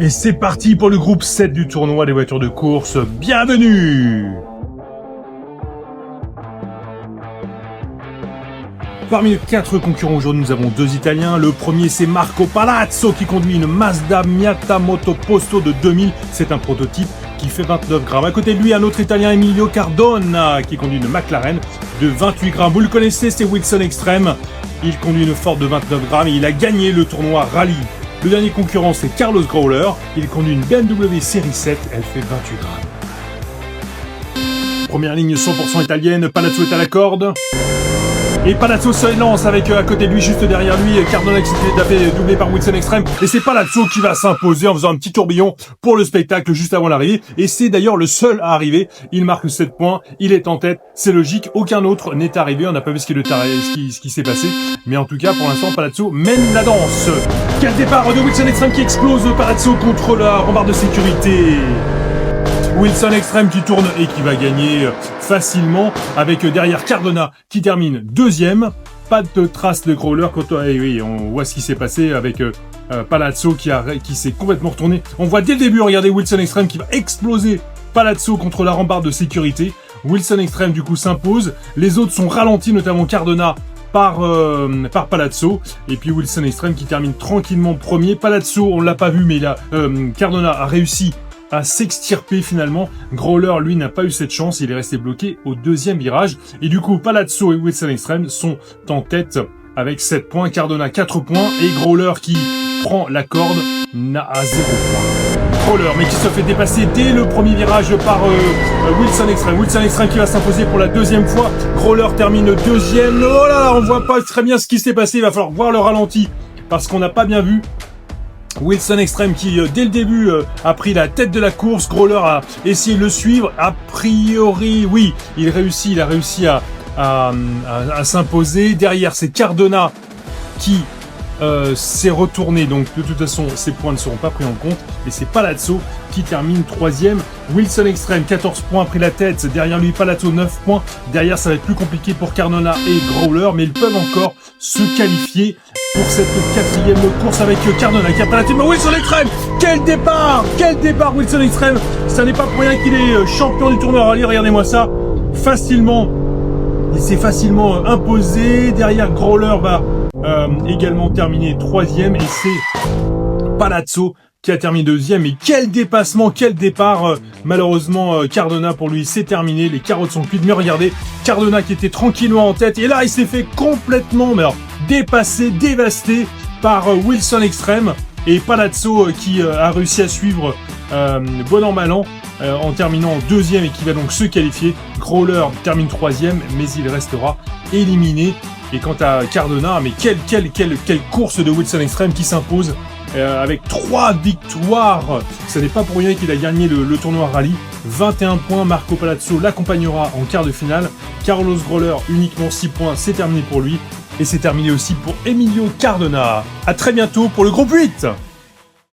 Et c'est parti pour le groupe 7 du tournoi des voitures de course. Bienvenue! Parmi les 4 concurrents aujourd'hui, nous avons 2 Italiens. Le premier, c'est Marco Palazzo qui conduit une Mazda Miata Moto Posto de 2000. C'est un prototype qui fait 29 grammes. À côté de lui, un autre Italien, Emilio Cardona, qui conduit une McLaren de 28 grammes. Vous le connaissez, c'est Wilson Extreme. Il conduit une Ford de 29 grammes et il a gagné le tournoi Rallye. Le dernier concurrent, c'est Carlos Growler. Il conduit une BMW Série 7. Elle fait 28 grammes. Première ligne 100% italienne. Palazzo est à la corde. Et Palazzo se lance avec à côté de lui, juste derrière lui, Cardona qui s'était tapé doublé par Wilson Extreme. Et c'est Palazzo qui va s'imposer en faisant un petit tourbillon pour le spectacle juste avant l'arrivée. Et c'est d'ailleurs le seul à arriver. Il marque 7 points, il est en tête, c'est logique. Aucun autre n'est arrivé, on n'a pas vu ce qui s'est passé. Mais en tout cas, pour l'instant, Palazzo mène la danse. Quel départ de Wilson Extreme qui explose Palazzo contre la rambarde de sécurité. Wilson Extreme qui tourne et qui va gagner facilement avec derrière Cardona qui termine deuxième. Pas de trace de Growler. Oui, on voit ce qui s'est passé avec Palazzo qui s'est complètement retourné. On voit dès le début, regardez Wilson Extreme qui va exploser Palazzo contre la rambarde de sécurité. Wilson Extreme du coup s'impose. Les autres sont ralentis, notamment Cardona par Palazzo. Et puis Wilson Extreme qui termine tranquillement premier. Palazzo, on l'a pas vu, mais Cardona a réussi à s'extirper finalement. Growler, lui, n'a pas eu cette chance, il est resté bloqué au deuxième virage. Et du coup, Palazzo et Wilson Extreme sont en tête avec 7 points, Cardona 4 points, et Growler qui prend la corde n'a à 0 points. Growler, mais qui se fait dépasser dès le premier virage par Wilson Extreme. Wilson Extreme qui va s'imposer pour la deuxième fois. Growler termine deuxième. Oh là là, on voit pas très bien ce qui s'est passé, il va falloir voir le ralenti, parce qu'on n'a pas bien vu. Wilson Extreme qui, dès le début, a pris la tête de la course. Growler a essayé de le suivre. A priori, oui, il a réussi à s'imposer. Derrière, c'est Cardona qui s'est retourné. Donc, de toute façon, ses points ne seront pas pris en compte. Et c'est Palazzo qui termine troisième. Wilson Extreme, 14 points, a pris la tête. Derrière lui, Palazzo, 9 points. Derrière, ça va être plus compliqué pour Cardona et Growler. Mais ils peuvent encore se qualifier pour cette 4e course avec Cardona qui a pas la tête. Mais Wilson Extreme, quel départ Wilson Extreme. Ça n'est pas pour rien qu'il est champion du tournoi rallye. Regardez-moi ça, facilement. Il s'est facilement imposé. Derrière, Growler va également terminer 3e et c'est Palazzo qui a terminé 2e. Et quel dépassement, quel départ. Malheureusement, Cardona, pour lui, c'est terminé. Les carottes sont cuites. Mais regardez, Cardona qui était tranquillement en tête. Et là, il s'est fait complètement dépassé, dévasté par Wilson Extreme. Et Palazzo qui a réussi à suivre bon an, mal an, en terminant 2e et qui va donc se qualifier. Growler termine 3e, mais il restera éliminé. Et quant à Cardona, mais quelle course de Wilson Extreme qui s'impose avec 3 victoires. Ce n'est pas pour rien qu'il a gagné le tournoi rallye. 21 points, Marco Palazzo l'accompagnera en quart de finale. Carlos Growler, uniquement 6 points, c'est terminé pour lui. Et c'est terminé aussi pour Emilio Cardona. A très bientôt pour le groupe 8.